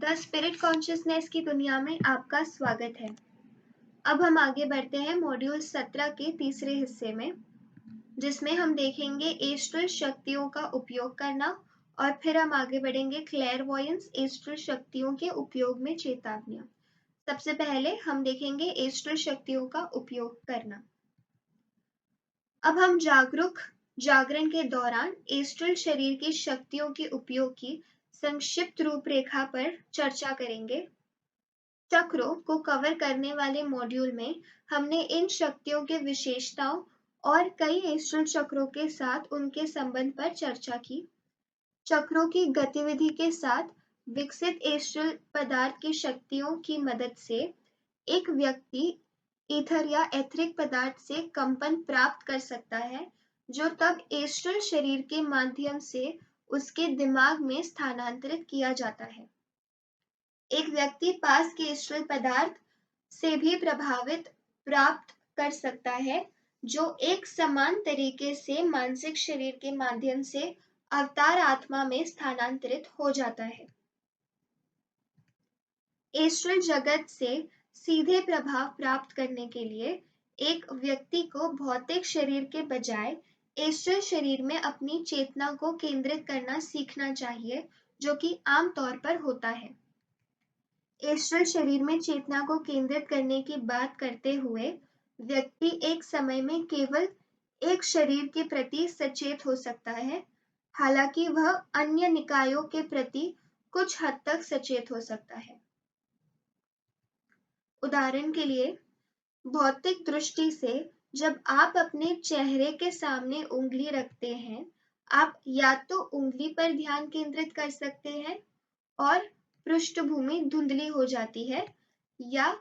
The spirit consciousness की दुनिया में आपका स्वागत है। अब हम आगे बढ़ते हैं मॉड्यूल 17 के तीसरे हिस्से में, जिसमें हम देखेंगे एस्ट्रल शक्तियों का उपयोग करना और फिर हम आगे बढ़ेंगे क्लेयरवॉयंस, एस्ट्रल शक्तियों के उपयोग में चेतावनियां। सबसे पहले हम देखेंगे एस्ट्रल शक्तियों का उपयोग करना। अब हम जागरण के दौरान एस्ट्रल शरीर की शक्तियों के उपयोग की संक्षिप्त रूपरेखा पर चर्चा करेंगे। चक्रों को कवर करने वाले मॉड्यूल में हमने इन शक्तियों के विशेषताओं और कई एस्ट्रल चक्रों के साथ उनके संबंध पर चर्चा की। चक्रों की गतिविधि के साथ विकसित एस्ट्रल पदार्थ की शक्तियों की मदद से एक व्यक्ति ईथर या एथरिक पदार्थ से कंपन प्राप्त कर सकता है, जो तब एस्ट्रल शरीर के माध्यम से उसके दिमाग में स्थानांतरित किया जाता है। एक व्यक्ति पास के एस्ट्रल पदार्थ से भी प्रभावित प्राप्त कर सकता है, जो एक समान तरीके से मानसिक शरीर के माध्यम से अवतार आत्मा में स्थानांतरित हो जाता है। एस्ट्रल जगत से सीधे प्रभाव प्राप्त करने के लिए एक व्यक्ति को भौतिक शरीर के बजाय एस्ट्रल शरीर में अपनी चेतना को केंद्रित करना सीखना चाहिए, जो कि आमतौर पर होता है। एस्ट्रल शरीर में चेतना को केंद्रित करने की बात करते हुए व्यक्ति एक समय में केवल एक शरीर के प्रति सचेत हो सकता है, हालांकि वह अन्य निकायों के प्रति कुछ हद तक सचेत हो सकता है। उदाहरण के लिए, भौतिक दृष्टि से जब आप अपने चेहरे के सामने उंगली रखते हैं, आप या तो उंगली पर ध्यान केंद्रित कर सकते हैं और पृष्ठभूमि धुंधली हो जाती है, या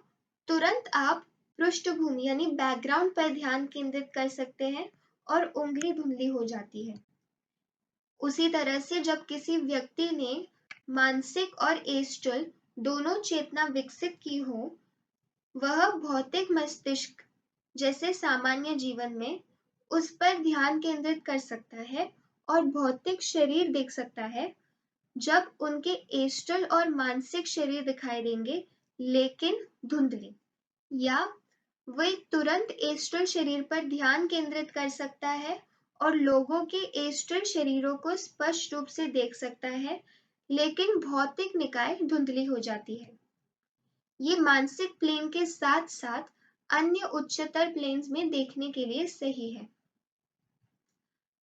तुरंत आप पृष्ठभूमि यानी बैकग्राउंड पर ध्यान केंद्रित कर सकते हैं और उंगली धुंधली हो जाती है। उसी तरह से जब किसी व्यक्ति ने मानसिक और एस्ट्रल दोनों चेतना विकसित की हो, वह भौतिक मस्तिष्क जैसे सामान्य जीवन में उस पर ध्यान केंद्रित कर सकता है और भौतिक शरीर देख सकता है। जब उनके एस्ट्रल और मानसिक शरीर दिखाई देंगे, लेकिन धुंधली, या वे तुरंत एस्ट्रल शरीर पर ध्यान केंद्रित कर सकता है और लोगों के एस्ट्रल शरीरों को स्पष्ट रूप से देख सकता है, लेकिन भौतिक निकाय धुंधली हो जाती है। ये मानसिक प्लेन के साथ साथ अन्य उच्चतर प्लेन्स में देखने के लिए सही है।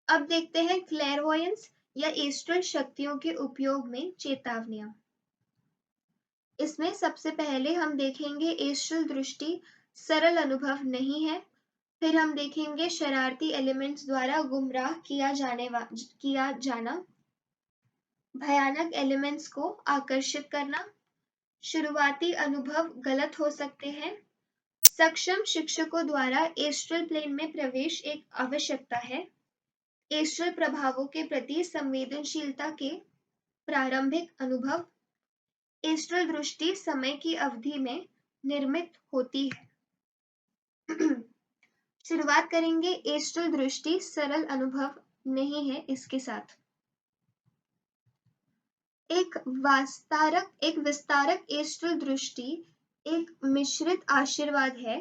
अब देखते हैं क्लेयरवॉयंस या एस्ट्रल शक्तियों के उपयोग में चेतावनियां। इसमें सबसे पहले हम देखेंगे एस्ट्रल दृष्टि सरल अनुभव नहीं है। फिर हम देखेंगे शरारती एलिमेंट्स द्वारा गुमराह किया जाना, भयानक एलिमेंट्स को आकर्षित करना, शुरुआती अनुभव गलत हो सकते हैं, सक्षम शिक्षकों द्वारा एस्ट्रल प्लेन में प्रवेश एक आवश्यकता है, एस्ट्रल प्रभावों के प्रति संवेदनशीलता के प्रारंभिक अनुभव, एस्ट्रल दृष्टि समय की अवधि में निर्मित होती है। शुरुआत करेंगे एस्ट्रल दृष्टि सरल अनुभव नहीं है इसके साथ। एक विस्तारक एस्ट्रल दृष्टि एक मिश्रित आशीर्वाद है,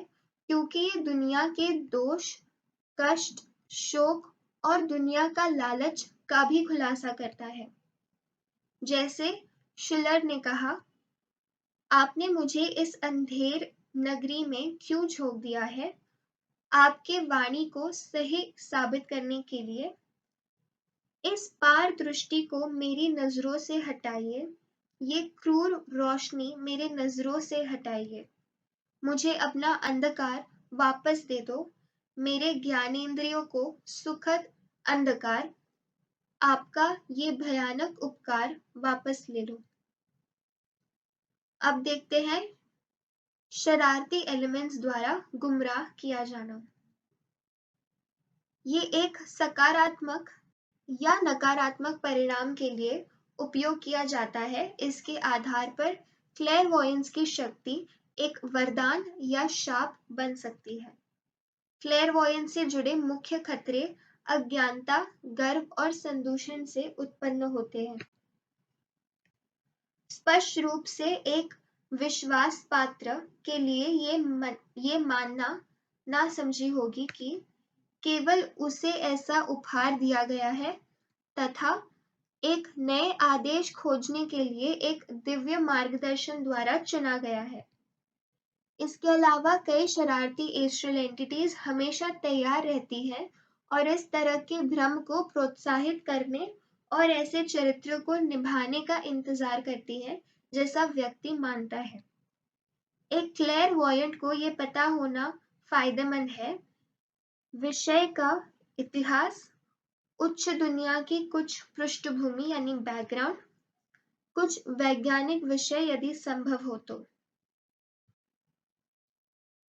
क्योंकि ये दुनिया के दोष, कष्ट, शोक और दुनिया का लालच का भी खुलासा करता है। जैसे शिलर ने कहा, आपने मुझे इस अंधेर नगरी में क्यों झोंक दिया है? आपके वाणी को सही साबित करने के लिए इस पार दृष्टि को मेरी नजरों से हटाइए, ये क्रूर रोशनी मेरे नजरों से हटाइए, मुझे अपना अंधकार वापस दे दो, मेरे ज्ञानेंद्रियों को सुखद अंधकार, आपका ये भयानक उपकार वापस ले लो। अब देखते हैं शरारती एलिमेंट्स द्वारा गुमराह किया जाना। ये एक सकारात्मक या नकारात्मक परिणाम के लिए उपयोग किया जाता है। इसके आधार पर क्लेयरवॉयंस की शक्ति एक वरदान या शाप बन सकती है। क्लेयरवॉयंस से जुड़े मुख्य खतरे अज्ञानता, गर्व और संदूषण से उत्पन्न होते हैं। स्पष्ट रूप से एक विश्वास पात्र के लिए ये मानना ना समझी होगी कि केवल उसे ऐसा उपहार दिया गया है तथा एक नए आदेश खोजने के लिए एक दिव्य मार्गदर्शन द्वारा चुना गया है। इसके अलावा कई शरारती एस्ट्रल एंटिटीज हमेशा तैयार रहती हैं और इस तरह के भ्रम को प्रोत्साहित करने और ऐसे चरित्र को निभाने का इंतजार करती है जैसा व्यक्ति मानता है। एक क्लेयरवॉयंट को ये पता होना फायदेमंद है विषय का इतिहास, उच्च दुनिया की कुछ पृष्ठभूमि यानी बैकग्राउंड, कुछ वैज्ञानिक विषय यदि संभव हो तो।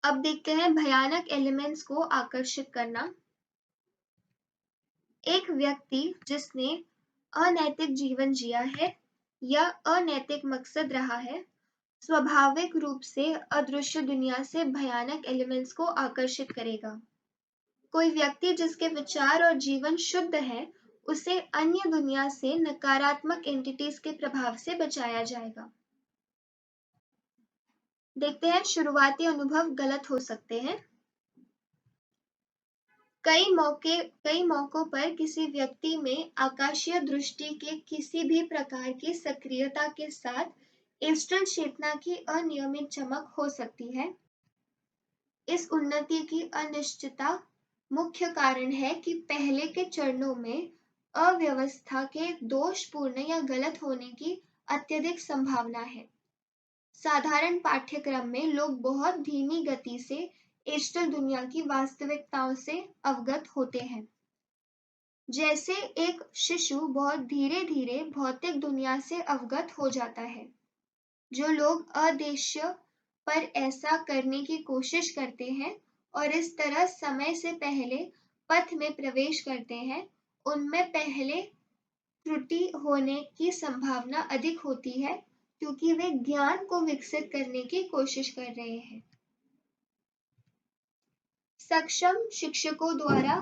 अब देखते हैं भयानक एलिमेंट्स को आकर्षित करना। एक व्यक्ति जिसने अनैतिक जीवन जिया है या अनैतिक मकसद रहा है, स्वाभाविक रूप से अदृश्य दुनिया से भयानक एलिमेंट्स को आकर्षित करेगा। कोई व्यक्ति जिसके विचार और जीवन शुद्ध है, उसे अन्य दुनिया से नकारात्मक एंटिटीज के प्रभाव से बचाया जाएगा। देखते हैं शुरुआती अनुभव गलत हो सकते हैं। कई मौकों पर किसी व्यक्ति में आकाशीय दृष्टि के किसी भी प्रकार की सक्रियता के साथ एस्ट्रल चेतना की अनियमित चमक हो सकती है। इस उन्नति की अनिश्चितता मुख्य कारण है कि पहले के चरणों में अव्यवस्था के दोषपूर्ण या गलत होने की अत्यधिक संभावना है। साधारण पाठ्यक्रम में लोग बहुत धीमी गति से एस्ट्रल दुनिया की वास्तविकताओं से अवगत होते हैं। जैसे एक शिशु बहुत धीरे धीरे भौतिक दुनिया से अवगत हो जाता है। जो लोग अदेश्य पर ऐसा करने की कोशिश करते हैं और इस तरह समय से पहले पथ में प्रवेश करते हैं, उनमें पहले त्रुटि होने की संभावना अधिक होती है क्योंकि वे ज्ञान को विकसित करने की कोशिश कर रहे हैं। सक्षम शिक्षकों द्वारा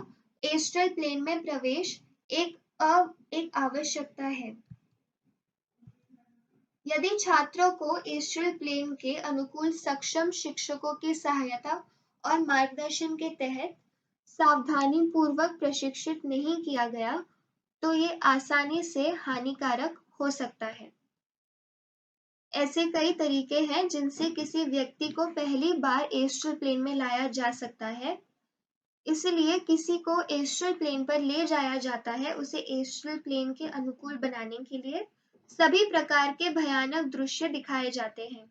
एस्ट्रल प्लेन में प्रवेश एक आवश्यकता है। यदि छात्रों को एस्ट्रल प्लेन के अनुकूल सक्षम शिक्षकों की सहायता और मार्गदर्शन के तहत सावधानीपूर्वक प्रशिक्षित नहीं किया गया, तो ये आसानी से हानिकारक हो सकता है। ऐसे कई तरीके हैं जिनसे किसी व्यक्ति को पहली बार एस्ट्रल प्लेन में लाया जा सकता है। इसलिए किसी को एस्ट्रल प्लेन पर ले जाया जाता है उसे एस्ट्रल प्लेन के अनुकूल बनाने के लिए सभी प्रकार के भयानक दृश्य दिखाए जाते हैं।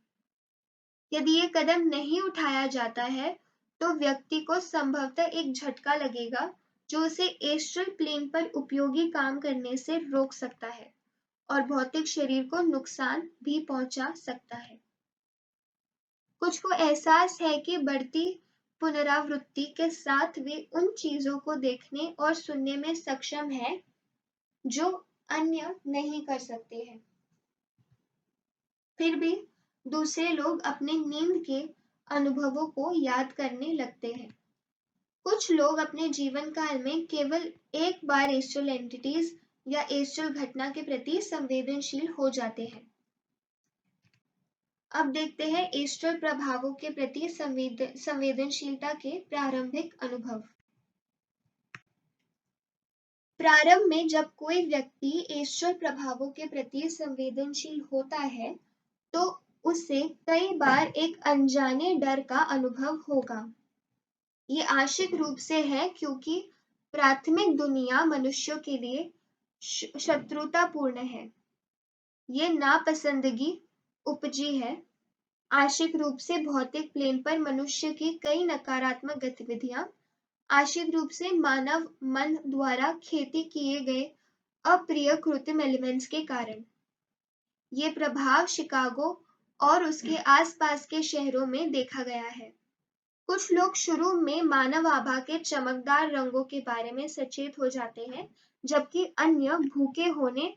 यदि ये कदम नहीं उठाया जाता है तो व्यक्ति को संभवतः एक झटका लगेगा जो उसे एस्ट्रल प्लेन पर उपयोगी काम करने से रोक सकता है और भौतिक शरीर को नुकसान भी पहुंचा सकता है। कुछ को एहसास है कि बढ़ती पुनरावृत्ति के साथ वे उन चीजों को देखने और सुनने में सक्षम हैं जो अन्य नहीं कर सकते हैं। फिर भी दूसरे लोग अपने नींद के अनुभवों को याद करने लगते हैं। कुछ लोग अपने जीवन काल में केवल एक बार एस्ट्रल एंटिटीज या एस्ट्रल घटना के प्रति संवेदनशील हो जाते हैं। अब देखते हैं एस्ट्रल प्रभावों के प्रति संवेदनशीलता के प्रारंभिक अनुभव। प्रारंभ में जब कोई व्यक्ति एस्ट्रल प्रभावों के प्रति संवेदनशील होता है, तो उसे कई बार एक अनजाने डर का अनुभव होगा। ये आंशिक रूप से है क्योंकि प्राथमिक दुनिया मनुष्यों के लिए शत्रुतापूर्ण है। ये नापसंदगी उपजी है। आंशिक रूप से भौतिक प्लेन पर मनुष्य की कई नकारात्मक गतिविधियां आंशिक रूप से मानव मन द्वारा खेती किए गए अप्रिय कृत्रिम एलिमेंट्स के कारण। ये प्रभाव शिकागो और उसके आसपास के शहरों में देखा गया है। कुछ लोग शुरू में मानव आभा के चमकदार रंगों के बारे में सचेत हो जाते हैं, जबकि अन्य भूखे होने,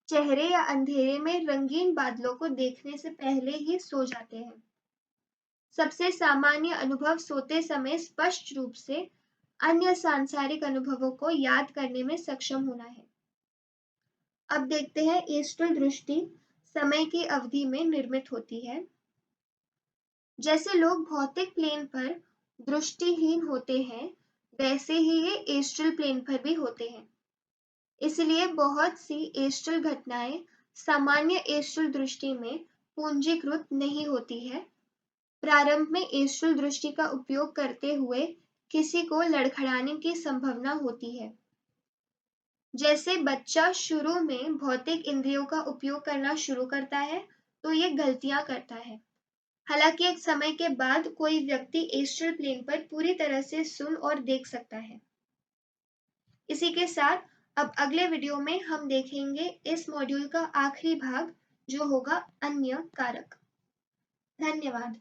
चेहरे या अंधेरे में रंगीन बादलों को देखने से पहले ही सो जाते हैं। सबसे सामान्य अनुभव सोते समय स्पष्ट रूप से अन्य सांसारिक अनुभवों को याद करने में सक्षम होना है। अब देखते हैं एस्ट्रल दृष्टि समय की अवधि में निर्मित होती है। जैसे लोग भौतिक प्लेन पर दृष्टिहीन होते हैं, वैसे ही ये एस्ट्रल प्लेन पर भी होते हैं। इसलिए बहुत सी एस्ट्रल घटनाएं सामान्य एस्ट्रल दृष्टि में पूंजीकृत नहीं होती है। प्रारंभ में एस्ट्रल दृष्टि का उपयोग करते हुए किसी को लड़खड़ाने की संभावना होती है। जैसे बच्चा शुरू में भौतिक इंद्रियों का उपयोग करना शुरू करता है, तो ये गलतियां करता है। हालांकि एक समय के बाद कोई व्यक्ति एस्ट्रल प्लेन पर पूरी तरह से सुन और देख सकता है। इसी के साथ अब अगले वीडियो में हम देखेंगे इस मॉड्यूल का आखिरी भाग, जो होगा अन्य कारक। धन्यवाद।